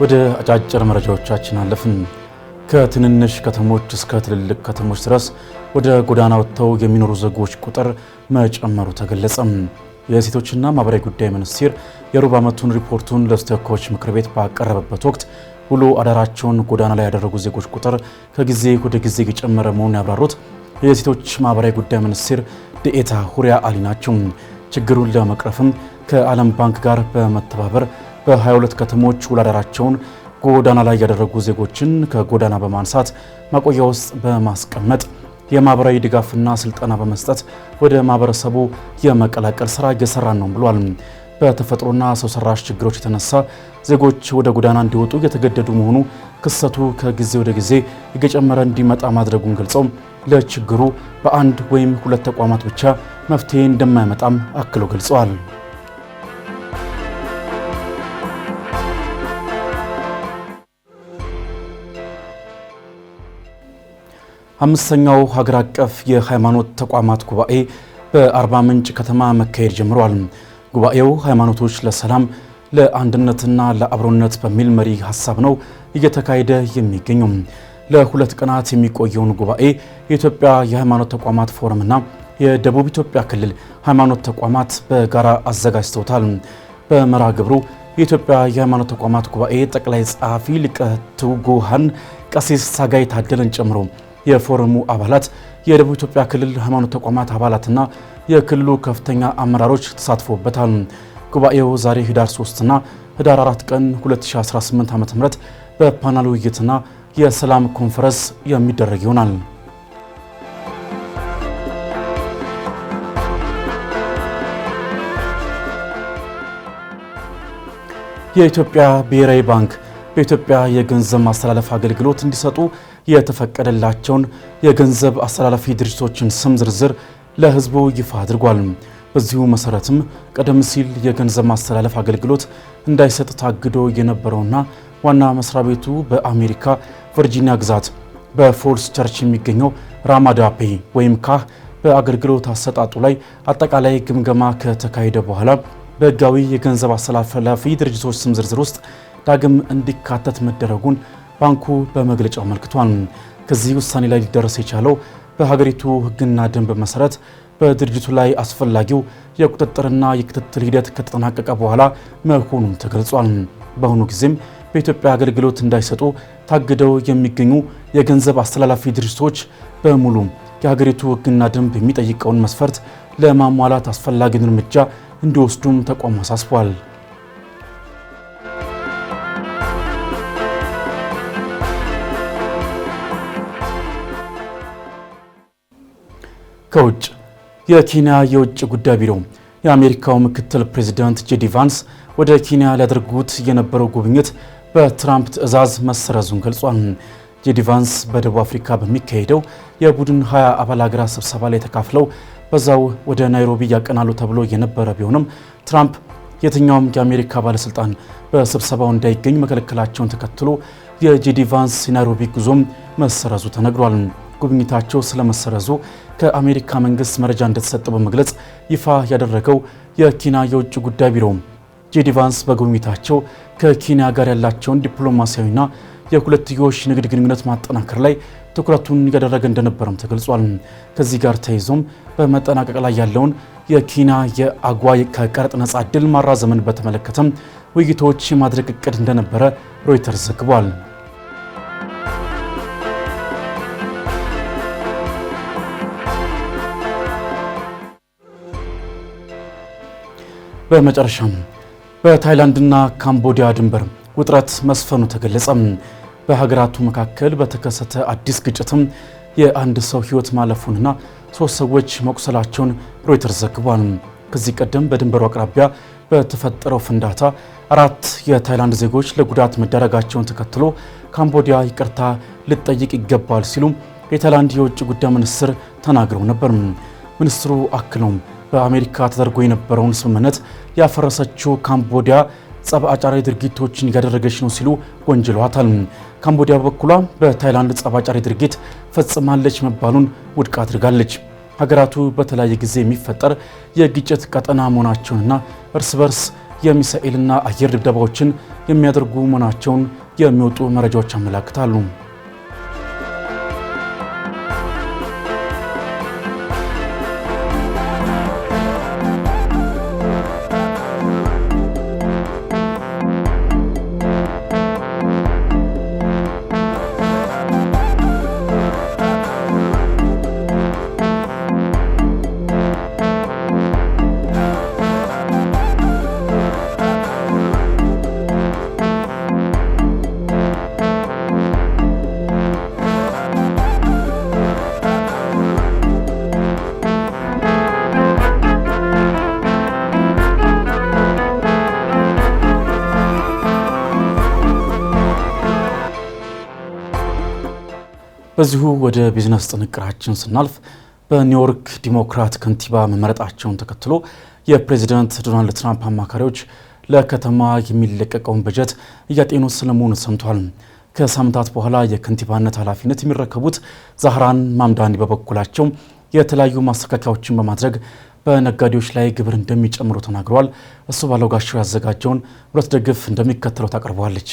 F: ወደ አጫጭር መረጃዎቻችን አለፍን። ከትንንሽ ከተሞች እስከ ትልልቅ ከተሞች ድረስ ወደ ጎዳና ወጥተው የሚኖሩ ዜጎች ቁጥር መጨመሩ ተገለጸ። የሴቶችና ማህበራዊ ጉዳይ ሚኒስቴር የሩብ ዓመቱን ሪፖርቱን ለተወካዮች ምክር ቤት ባቀረበበት ወቅት ውሎ አዳራቸውን ጎዳና ላይ ያደረጉ ዜጎች ቁጥር ከጊዜ ወደ ጊዜ እየጨመረ መሆኑን ያብራሩት የሴቶች ማህበራዊ ጉዳይ ሚኒስቴር ዴኤታ ሁሪያ አሊ ናቸው። ችግሩን ለመቅረፍም ከዓለም ባንክ ጋር በመተባበር በ22 ከተሞች ውሎ አዳራቸውን ጎዳና ላይ ያደረጉ ዜጎችን ከጎዳና በማንሳት ማቆያ ውስጥ በማስቀመጥ የማህበራዊ ድጋፍና ስልጠና በመስጠት ወደ ማህበረሰቡ የመቀላቀል ስራ እየሰራን ነው ብሏል። በተፈጥሮና ሰው ሰራሽ ችግሮች የተነሳ ዜጎች ወደ ጎዳና እንዲወጡ የተገደዱ መሆኑ ክስተቱ ከጊዜ ወደ ጊዜ እየጨመረ እንዲመጣ ማድረጉን ገልጸው ለችግሩ በአንድ ወይም ሁለት ተቋማት ብቻ መፍትሄ እንደማይመጣም አክለው ገልጸዋል። አምስተኛው ሀገር አቀፍ የሃይማኖት ተቋማት ጉባኤ በአርባ ምንጭ ከተማ መካሄድ ጀምሯል። ጉባኤው ሃይማኖቶች ለሰላም ለአንድነትና ለአብሮነት በሚል መሪ ሀሳብ ነው እየተካሄደ የሚገኘው። ለሁለት ቀናት የሚቆየውን ጉባኤ የኢትዮጵያ የሃይማኖት ተቋማት ፎረምና የደቡብ ኢትዮጵያ ክልል ሃይማኖት ተቋማት በጋራ አዘጋጅተውታል። በመርሃ ግብሩ የኢትዮጵያ የሃይማኖት ተቋማት ጉባኤ ጠቅላይ ጸሐፊ ሊቀ ትጉሃን ቀሲስ ሳጋይ ታደለን ጨምሮ የፎረሙ አባላት፣ የደቡብ ኢትዮጵያ ክልል ሃይማኖት ተቋማት አባላትና የክልሉ ከፍተኛ አመራሮች ተሳትፎበታል። ጉባኤው ዛሬ ህዳር 3 እና ህዳር 4 ቀን 2018 ዓ.ም በፓናል ውይይትና የሰላም ኮንፈረንስ የሚደረግ ይሆናል። የኢትዮጵያ ብሔራዊ ባንክ በኢትዮጵያ የገንዘብ ማስተላለፍ አገልግሎት እንዲሰጡ የተፈቀደላቸውን የገንዘብ አስተላላፊ ድርጅቶችን ስም ዝርዝር ለህዝቡ ይፋ አድርጓል። በዚሁ መሰረትም ቀደም ሲል የገንዘብ ማስተላለፍ አገልግሎት እንዳይሰጥ ታግዶ የነበረውና ዋና መስሪያ ቤቱ በአሜሪካ ቨርጂኒያ ግዛት በፎልስ ቸርች የሚገኘው ራማዳ ፔይ ወይም ካህ በአገልግሎት አሰጣጡ ላይ አጠቃላይ ግምገማ ከተካሄደ በኋላ በህጋዊ የገንዘብ አስተላላፊ ድርጅቶች ስም ዝርዝር ውስጥ ዳግም እንዲካተት መደረጉን ባንኩ በመግለጫው አመልክቷል። ከዚህ ውሳኔ ላይ ሊደረስ የቻለው በሀገሪቱ ህግና ደንብ መሰረት በድርጅቱ ላይ አስፈላጊው የቁጥጥርና የክትትል ሂደት ከተጠናቀቀ በኋላ መሆኑን ተገልጿል። በአሁኑ ጊዜም በኢትዮጵያ አገልግሎት እንዳይሰጡ ታግደው የሚገኙ የገንዘብ አስተላላፊ ድርጅቶች በሙሉ የሀገሪቱ ህግና ደንብ የሚጠይቀውን መስፈርት ለማሟላት አስፈላጊውን እርምጃ እንዲወስዱም ተቋሙ አሳስቧል። ከውጭ የኬንያ የውጭ ጉዳይ ቢሮ የአሜሪካው ምክትል ፕሬዝዳንት ጄዲ ቫንስ ወደ ኬንያ ሊያደርጉት የነበረው ጉብኝት በትራምፕ ትዕዛዝ መሰረዙን ገልጿል። ጄዲ ቫንስ በደቡብ አፍሪካ በሚካሄደው የቡድን 20 አባል ሀገራት ስብሰባ ላይ ተካፍለው በዛው ወደ ናይሮቢ ያቀናሉ ተብሎ የነበረ ቢሆንም ትራምፕ የትኛውም የአሜሪካ ባለስልጣን በስብሰባው እንዳይገኝ መከልከላቸውን ተከትሎ የጄዲ ቫንስ የናይሮቢ ጉዞም መሰረዙ ተነግሯል። ጉብኝታቸው ስለመሰረዙ ከአሜሪካ መንግስት መረጃ እንደተሰጠ በመግለጽ ይፋ ያደረገው የኬንያ የውጭ ጉዳይ ቢሮ ጄዲ ቫንስ በጉብኝታቸው ከኬንያ ጋር ያላቸውን ዲፕሎማሲያዊና የሁለትዮሽ ንግድ ግንኙነት ማጠናከር ላይ ትኩረቱን ያደረገ እንደነበረም ተገልጿል። ከዚህ ጋር ተይዞም በመጠናቀቅ ላይ ያለውን የኬንያ የአጓ ከቀረጥ ነጻ ዕድል ማራዘምን በተመለከተም ውይይቶች የማድረግ እቅድ እንደነበረ ሮይተርስ ዘግቧል። በመጨረሻም በታይላንድና ካምቦዲያ ድንበር ውጥረት መስፈኑ ተገለጸ። በሀገራቱ መካከል በተከሰተ አዲስ ግጭትም የአንድ ሰው ሕይወት ማለፉንና 3 ሰዎች መቁሰላቸውን ሮይተርስ ዘግቧል። ከዚህ ቀደም በድንበሩ አቅራቢያ በተፈጠረው ፍንዳታ 4 የታይላንድ ዜጎች ለጉዳት መዳረጋቸውን ተከትሎ ካምቦዲያ ይቅርታ ልትጠይቅ ይገባል ሲሉ የታይላንድ የውጭ ጉዳይ ሚኒስትር ተናግረው ነበር። ሚኒስትሩ አክለውም በአሜሪካ ተደርጎ የነበረውን ስምምነት ያፈረሰችው ካምቦዲያ ጸብ አጫሪ ድርጊቶችን እያደረገች ነው ሲሉ ወንጅለዋታል። ካምቦዲያ በበኩሏ በታይላንድ ጸብ አጫሪ ድርጊት ፈጽማለች መባሉን ውድቅ አድርጋለች። ሀገራቱ በተለያየ ጊዜ የሚፈጠር የግጭት ቀጠና መሆናቸውንና እርስ በርስ የሚሳኤልና አየር ድብደባዎችን የሚያደርጉ መሆናቸውን የሚወጡ መረጃዎች ያመለክታሉ። በዚሁ ወደ ቢዝነስ ጥንቅራችን ስናልፍ በኒውዮርክ ዲሞክራት ከንቲባ መመረጣቸውን ተከትሎ የፕሬዚዳንት ዶናልድ ትራምፕ አማካሪዎች ለከተማ የሚለቀቀውን በጀት እያጤኑ ስለመሆኑ ሰምቷል። ከሳምንታት በኋላ የከንቲባነት ኃላፊነት የሚረከቡት ዛህራን ማምዳኒ በበኩላቸው የተለያዩ ማስተካከያዎችን በማድረግ በነጋዴዎች ላይ ግብር እንደሚጨምሩ ተናግረዋል። እሱ ባለው ጋሻው ያዘጋጀውን ሁለት ደግፍ እንደሚከተለው ታቀርበዋለች።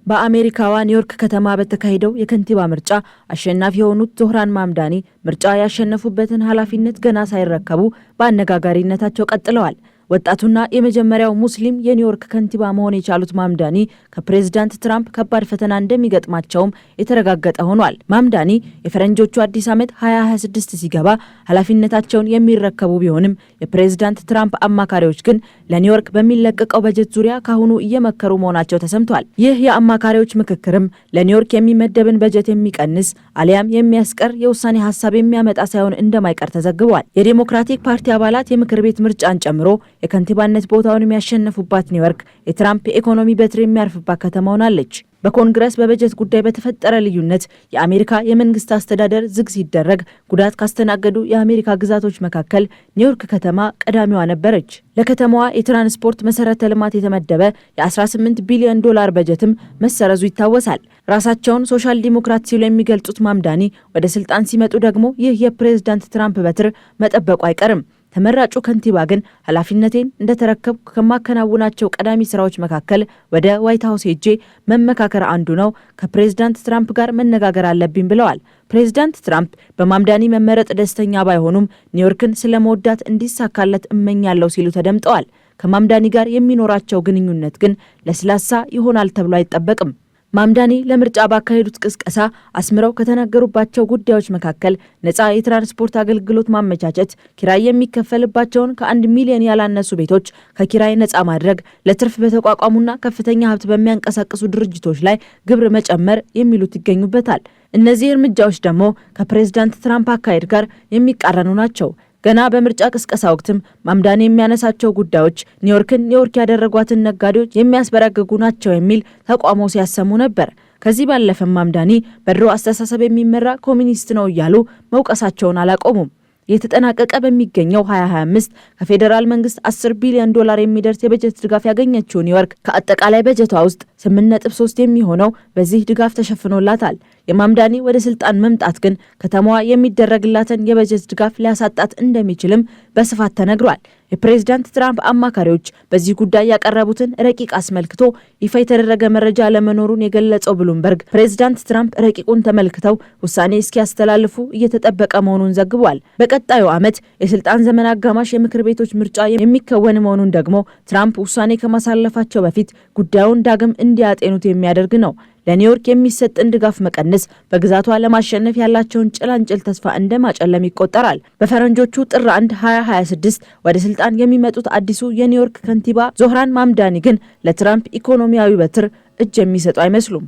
J: በአሜሪካዋ ኒውዮርክ ከተማ በተካሄደው የከንቲባ ምርጫ አሸናፊ የሆኑት ዞህራን ማምዳኒ ምርጫ ያሸነፉበትን ኃላፊነት ገና ሳይረከቡ በአነጋጋሪነታቸው ቀጥለዋል። ወጣቱና የመጀመሪያው ሙስሊም የኒውዮርክ ከንቲባ መሆን የቻሉት ማምዳኒ ከፕሬዝዳንት ትራምፕ ከባድ ፈተና እንደሚገጥማቸውም የተረጋገጠ ሆኗል። ማምዳኒ የፈረንጆቹ አዲስ ዓመት 2026 ሲገባ ኃላፊነታቸውን የሚረከቡ ቢሆንም የፕሬዝዳንት ትራምፕ አማካሪዎች ግን ለኒውዮርክ በሚለቀቀው በጀት ዙሪያ ካሁኑ እየመከሩ መሆናቸው ተሰምቷል። ይህ የአማካሪዎች ምክክርም ለኒውዮርክ የሚመደብን በጀት የሚቀንስ አሊያም የሚያስቀር የውሳኔ ሀሳብ የሚያመጣ ሳይሆን እንደማይቀር ተዘግቧል። የዴሞክራቲክ ፓርቲ አባላት የምክር ቤት ምርጫን ጨምሮ የከንቲባነት ቦታውን የሚያሸነፉባት ኒውዮርክ የትራምፕ የኢኮኖሚ በትር የሚያርፍባት ከተማ ሆናለች። በኮንግረስ በበጀት ጉዳይ በተፈጠረ ልዩነት የአሜሪካ የመንግስት አስተዳደር ዝግ ሲደረግ ጉዳት ካስተናገዱ የአሜሪካ ግዛቶች መካከል ኒውዮርክ ከተማ ቀዳሚዋ ነበረች። ለከተማዋ የትራንስፖርት መሰረተ ልማት የተመደበ የ18 ቢሊዮን ዶላር በጀትም መሰረዙ ይታወሳል። ራሳቸውን ሶሻል ዲሞክራት ሲሉ የሚገልጹት ማምዳኒ ወደ ስልጣን ሲመጡ ደግሞ ይህ የፕሬዝዳንት ትራምፕ በትር መጠበቁ አይቀርም። ተመራጩ ከንቲባ ግን ኃላፊነቴን እንደተረከብኩ ከማከናውናቸው ቀዳሚ ስራዎች መካከል ወደ ዋይት ሀውስ ሄጄ መመካከር አንዱ ነው። ከፕሬዝዳንት ትራምፕ ጋር መነጋገር አለብኝ ብለዋል። ፕሬዝዳንት ትራምፕ በማምዳኒ መመረጥ ደስተኛ ባይሆኑም ኒውዮርክን ስለመወዳት እንዲሳካለት እመኛለሁ ሲሉ ተደምጠዋል። ከማምዳኒ ጋር የሚኖራቸው ግንኙነት ግን ለስላሳ ይሆናል ተብሎ አይጠበቅም። ማምዳኒ ለምርጫ ባካሄዱት ቅስቀሳ አስምረው ከተናገሩባቸው ጉዳዮች መካከል ነፃ የትራንስፖርት አገልግሎት ማመቻቸት፣ ኪራይ የሚከፈልባቸውን ከ1 ሚሊዮን ያላነሱ ቤቶች ከኪራይ ነፃ ማድረግ፣ ለትርፍ በተቋቋሙና ከፍተኛ ሀብት በሚያንቀሳቅሱ ድርጅቶች ላይ ግብር መጨመር የሚሉት ይገኙበታል። እነዚህ እርምጃዎች ደግሞ ከፕሬዝዳንት ትራምፕ አካሄድ ጋር የሚቃረኑ ናቸው። ገና በምርጫ ቅስቀሳ ወቅትም ማምዳኒ የሚያነሳቸው ጉዳዮች ኒውዮርክን ኒውዮርክ ያደረጓትን ነጋዴዎች የሚያስበረግጉ ናቸው የሚል ተቃውሞ ሲያሰሙ ነበር። ከዚህ ባለፈም ማምዳኒ በድሮ አስተሳሰብ የሚመራ ኮሚኒስት ነው እያሉ መውቀሳቸውን አላቆሙም። የተጠናቀቀ በሚገኘው 2025 ከፌዴራል መንግስት 10 ቢሊዮን ዶላር የሚደርስ የበጀት ድጋፍ ያገኘችው ኒውዮርክ ከአጠቃላይ በጀቷ ውስጥ 8.3 የሚሆነው በዚህ ድጋፍ ተሸፍኖላታል። የማምዳኒ ወደ ስልጣን መምጣት ግን ከተማዋ የሚደረግላትን የበጀት ድጋፍ ሊያሳጣት እንደሚችልም በስፋት ተነግሯል። የፕሬዝዳንት ትራምፕ አማካሪዎች በዚህ ጉዳይ ያቀረቡትን ረቂቅ አስመልክቶ ይፋ የተደረገ መረጃ ለመኖሩን የገለጸው ብሉምበርግ ፕሬዝዳንት ትራምፕ ረቂቁን ተመልክተው ውሳኔ እስኪያስተላልፉ እየተጠበቀ መሆኑን ዘግቧል። በቀጣዩ ዓመት የስልጣን ዘመን አጋማሽ የምክር ቤቶች ምርጫ የሚከወን መሆኑን ደግሞ ትራምፕ ውሳኔ ከማሳለፋቸው በፊት ጉዳዩን ዳግም እንዲያጤኑት የሚያደርግ ነው። ለኒውዮርክ የሚሰጥን ድጋፍ መቀነስ በግዛቷ ለማሸነፍ ያላቸውን ጭላንጭል ተስፋ እንደማጨለም ይቆጠራል። በፈረንጆቹ ጥር 1 2026 ወደ ስልጣን የሚመጡት አዲሱ የኒውዮርክ ከንቲባ ዞህራን ማምዳኒ ግን ለትራምፕ ኢኮኖሚያዊ በትር እጅ የሚሰጡ አይመስሉም።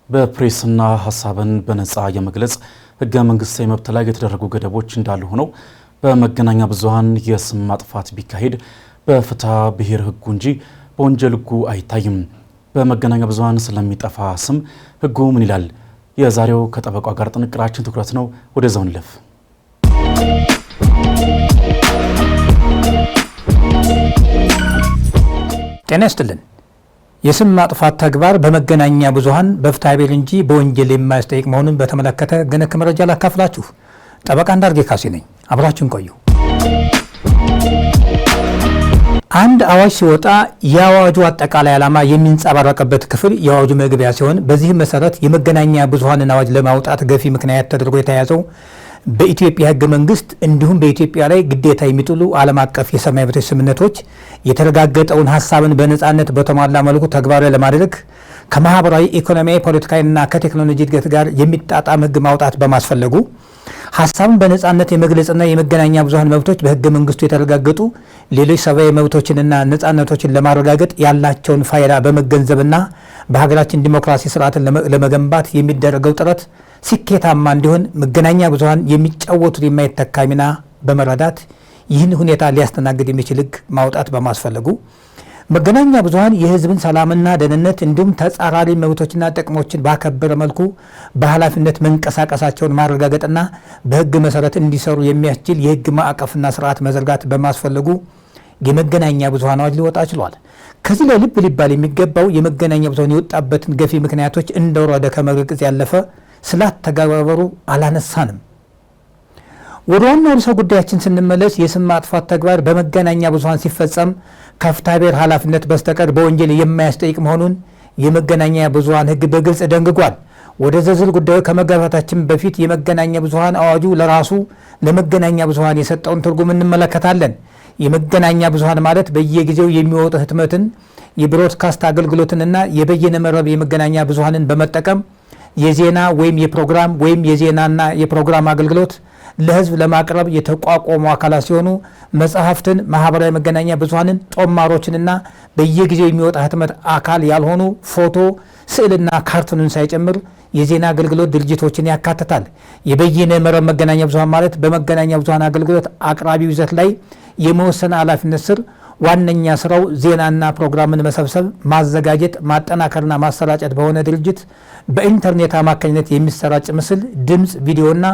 F: በፕሬስና ሀሳብን በነጻ የመግለጽ ህገ መንግስታዊ መብት ላይ የተደረጉ ገደቦች እንዳሉ ሆነው በመገናኛ ብዙሃን የስም ማጥፋት ቢካሄድ በፍትሐ ብሔር ህጉ እንጂ በወንጀል ህጉ አይታይም። በመገናኛ ብዙሃን ስለሚጠፋ ስም ህጉ ምን ይላል? የዛሬው ከጠበቋ ጋር ጥንቅራችን ትኩረት ነው። ወደዛው እንለፍ።
E: ጤና ይስጥልን። የስም ማጥፋት ተግባር በመገናኛ ብዙሃን በፍትሐ ብሔር እንጂ በወንጀል የማያስጠይቅ መሆኑን በተመለከተ ገነክ መረጃ ላካፍላችሁ። ጠበቃ እንዳርጌ ካሴ ነኝ። አብራችሁን ቆዩ። አንድ አዋጅ ሲወጣ የአዋጁ አጠቃላይ ዓላማ የሚንጸባረቅበት ክፍል የአዋጁ መግቢያ ሲሆን በዚህ መሰረት የመገናኛ ብዙሃንን አዋጅ ለማውጣት ገፊ ምክንያት ተደርጎ የተያዘው በኢትዮጵያ ህገ መንግስት እንዲሁም በኢትዮጵያ ላይ ግዴታ የሚጥሉ ዓለም አቀፍ የሰብአዊ መብቶች ስምምነቶች የተረጋገጠውን ሀሳብን በነጻነት በተሟላ መልኩ ተግባራዊ ለማድረግ ከማህበራዊ፣ ኢኮኖሚያዊ፣ ፖለቲካዊና ከቴክኖሎጂ እድገት ጋር የሚጣጣም ህግ ማውጣት በማስፈለጉ ሀሳብን በነጻነት የመግለጽና የመገናኛ ብዙሃን መብቶች በህገ መንግስቱ የተረጋገጡ ሌሎች ሰብአዊ መብቶችንና ነጻነቶችን ለማረጋገጥ ያላቸውን ፋይዳ በመገንዘብና በሀገራችን ዲሞክራሲ ስርዓትን ለመገንባት የሚደረገው ጥረት ስኬታማ እንዲሆን መገናኛ ብዙሃን የሚጫወቱት የማይተካ ሚና በመረዳት ይህን ሁኔታ ሊያስተናግድ የሚችል ህግ ማውጣት በማስፈለጉ መገናኛ ብዙሃን የህዝብን ሰላምና ደህንነት እንዲሁም ተጻራሪ መብቶችና ጥቅሞችን ባከበረ መልኩ በኃላፊነት መንቀሳቀሳቸውን ማረጋገጥና በህግ መሰረት እንዲሰሩ የሚያስችል የህግ ማዕቀፍና ስርዓት መዘርጋት በማስፈለጉ የመገናኛ ብዙሃን አዋጅ ሊወጣ ችሏል። ከዚህ ላይ ልብ ሊባል የሚገባው የመገናኛ ብዙሃን የወጣበትን ገፊ ምክንያቶች እንደወረደ ከመግለጽ ያለፈ ስላተገባበሩ አላነሳንም። ወደ ዋናው ርዕሰ ጉዳያችን ስንመለስ የስም ማጥፋት ተግባር በመገናኛ ብዙሃን ሲፈጸም ከፍትሐ ብሔር ኃላፊነት በስተቀር በወንጀል የማያስጠይቅ መሆኑን የመገናኛ ብዙሃን ህግ በግልጽ ደንግጓል። ወደ ዝርዝር ጉዳዩ ከመግባታችን በፊት የመገናኛ ብዙሃን አዋጁ ለራሱ ለመገናኛ ብዙሃን የሰጠውን ትርጉም እንመለከታለን። የመገናኛ ብዙሃን ማለት በየጊዜው የሚወጡ ህትመትን፣ የብሮድካስት አገልግሎትንና የበየነ መረብ የመገናኛ ብዙሃንን በመጠቀም የዜና ወይም የፕሮግራም ወይም የዜናና የፕሮግራም አገልግሎት ለህዝብ ለማቅረብ የተቋቋሙ አካላት ሲሆኑ መጽሐፍትን፣ ማህበራዊ መገናኛ ብዙሃንን፣ ጦማሮችንና በየጊዜው የሚወጣ ህትመት አካል ያልሆኑ ፎቶ፣ ስዕልና ካርቱንን ሳይጨምር የዜና አገልግሎት ድርጅቶችን ያካትታል። የበይነ መረብ መገናኛ ብዙሃን ማለት በመገናኛ ብዙሃን አገልግሎት አቅራቢው ይዘት ላይ የመወሰን ኃላፊነት ስር ዋነኛ ስራው ዜናና ፕሮግራምን መሰብሰብ፣ ማዘጋጀት፣ ማጠናከርና ማሰራጨት በሆነ ድርጅት በኢንተርኔት አማካኝነት የሚሰራጭ ምስል፣ ድምፅ፣ ቪዲዮና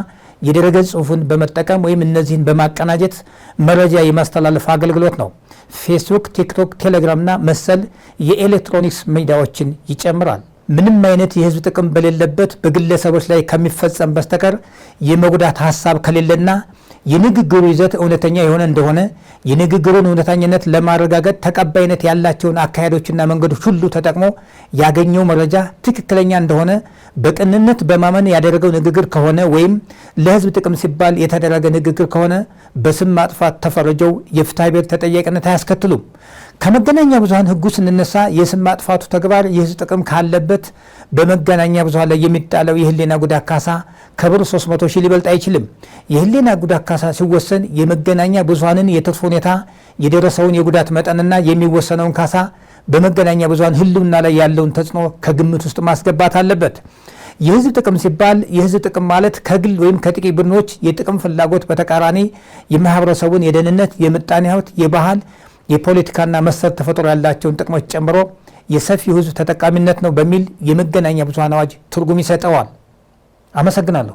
E: የድረገጽ ጽሁፍን በመጠቀም ወይም እነዚህን በማቀናጀት መረጃ የማስተላለፍ አገልግሎት ነው። ፌስቡክ፣ ቲክቶክ፣ ቴሌግራምና መሰል የኤሌክትሮኒክስ ሚዲያዎችን ይጨምራል። ምንም አይነት የህዝብ ጥቅም በሌለበት በግለሰቦች ላይ ከሚፈጸም በስተቀር የመጉዳት ሀሳብ ከሌለና የንግግሩ ይዘት እውነተኛ የሆነ እንደሆነ የንግግሩን እውነተኛነት ለማረጋገጥ ተቀባይነት ያላቸውን አካሄዶችና መንገዶች ሁሉ ተጠቅሞ ያገኘው መረጃ ትክክለኛ እንደሆነ በቅንነት በማመን ያደረገው ንግግር ከሆነ ወይም ለሕዝብ ጥቅም ሲባል የተደረገ ንግግር ከሆነ በስም ማጥፋት ተፈርጀው የፍትሐብሔር ተጠያቂነት አያስከትሉም። ከመገናኛ ብዙኃን ሕጉ ስንነሳ የስም ማጥፋቱ ተግባር የሕዝብ ጥቅም ካለበት በመገናኛ ብዙኃን ላይ የሚጣለው የህሊና ጉዳት ካሳ ከብር 300 ሺህ ሊበልጥ አይችልም። የህሊና ጉዳት ካሳ ሲወሰን የመገናኛ ብዙኃንን የትርፍ ሁኔታ፣ የደረሰውን የጉዳት መጠንና የሚወሰነውን ካሳ በመገናኛ ብዙኃን ህልውና ላይ ያለውን ተጽዕኖ ከግምት ውስጥ ማስገባት አለበት። የህዝብ ጥቅም ሲባል የህዝብ ጥቅም ማለት ከግል ወይም ከጥቂት ቡድኖች የጥቅም ፍላጎት በተቃራኒ የማህበረሰቡን የደህንነት፣ የምጣኔ ሀብት፣ የባህል፣ የፖለቲካና መሰል ተፈጥሮ ያላቸውን ጥቅሞች ጨምሮ የሰፊው ህዝብ ተጠቃሚነት ነው በሚል የመገናኛ ብዙኃን አዋጅ ትርጉም ይሰጠዋል። አመሰግናለሁ።